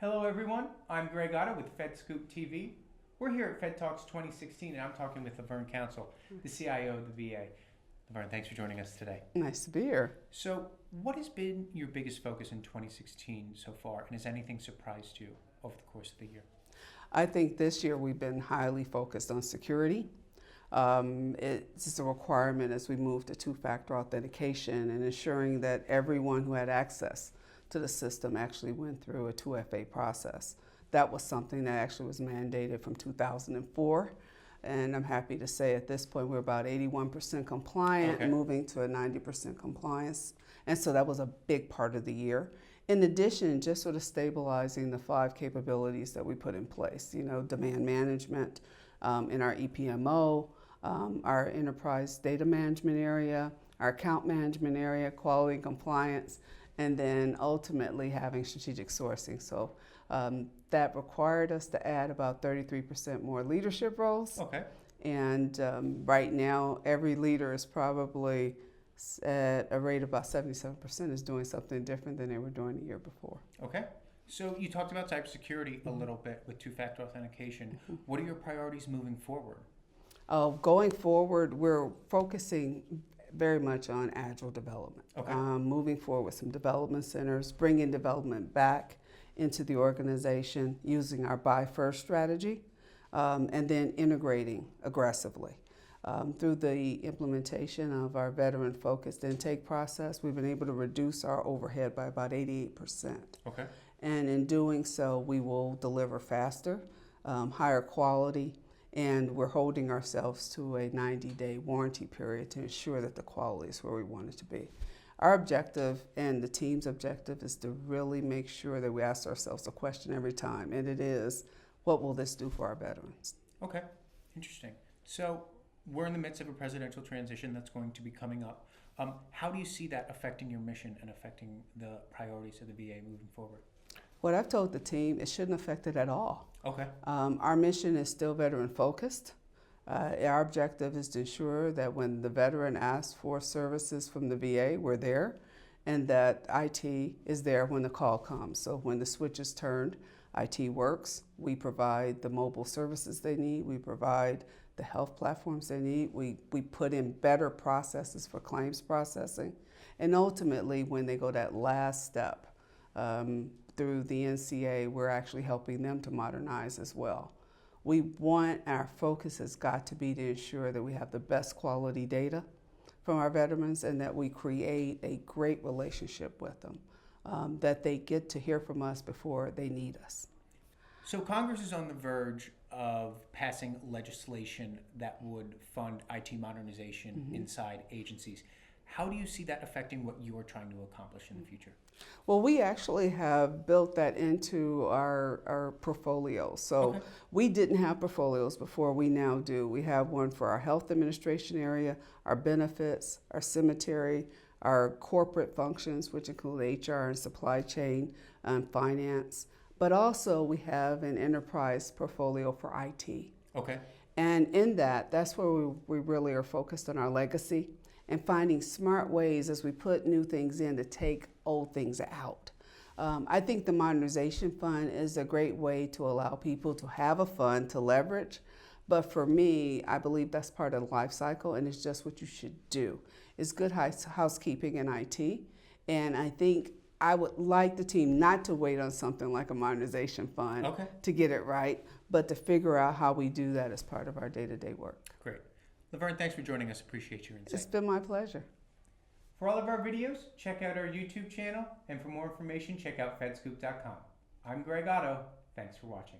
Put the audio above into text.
Hello everyone, I'm Greg Otto with FedScoop TV. We're here at FedTalks 2016 and I'm talking with LaVerne Counsel, the CIO of the VA. LaVerne, thanks for joining us today. Nice to be here. So what has been your biggest focus in 2016 so far, and has anything surprised you over the course of the year? I think this year we've been highly focused on security. It's a requirement as we move to two-factor authentication and ensuring that everyone who had access to the system actually went through a 2FA process. That was something that actually was mandated from 2004. And I'm happy to say at this point we're about 81% compliant, moving to a 90% compliance. And so that was a big part of the year. In addition, just sort of stabilizing the 5 capabilities that we put in place, demand management in our EPMO, our enterprise data management area, our account management area, quality and compliance, and then ultimately having strategic sourcing. So that required us to add about 33% more leadership roles. And right now, every leader is probably at a rate of about 77% is doing something different than they were doing the year before. So you talked about cybersecurity a little bit with two-factor authentication. What are your priorities moving forward? Going forward, we're focusing very much on agile development. Moving forward with some development centers, bringing development back into the organization using our buy first strategy, and then integrating aggressively. Through the implementation of our veteran-focused intake process, we've been able to reduce our overhead by about 88%. And in doing so, we will deliver faster, higher quality, and we're holding ourselves to a 90-day warranty period to ensure that the quality is where we want it to be. Our objective and the team's objective is to really make sure that we ask ourselves a question every time, and it is, what will this do for our veterans? Interesting. So we're in the midst of a presidential transition that's going to be coming up. How do you see that affecting your mission and affecting the priorities of the VA moving forward? What I've told the team, it shouldn't affect it at all. Our mission is still veteran focused. Our objective is to ensure that when the veteran asks for services from the VA, we're there, and that IT is there when the call comes. So when the switch is turned, IT works. We provide the mobile services they need. We provide the health platforms they need. We put in better processes for claims processing. And ultimately, when they go that last step, through the NCA, we're actually helping them to modernize as well. Our focus has got to be to ensure that we have the best quality data from our veterans and that we create a great relationship with them, that they get to hear from us before they need us. So Congress is on the verge of passing legislation that would fund IT modernization inside agencies. How do you see that affecting what you are trying to accomplish in the future? Well, we actually have built that into our portfolio. So we didn't have portfolios before, we now do. We have one for our health administration area, our benefits, our cemetery, our corporate functions, which include HR and supply chain and finance. But also we have an enterprise portfolio for IT. And in that's where we really are focused on our legacy and finding smart ways as we put new things in to take old things out. I think the Modernization Fund is a great way to allow people to have a fund to leverage. But for me, I believe that's part of the life cycle, and it's just what you should do. It's good housekeeping in IT. And I think I would like the team not to wait on something like a Modernization Fund to get it right, but to figure out how we do that as part of our day-to-day work. Great. LaVerne, thanks for joining us. Appreciate your insight. It's been my pleasure. For all of our videos, check out our YouTube channel, and for more information, check out FedScoop.com. I'm Greg Otto. Thanks for watching.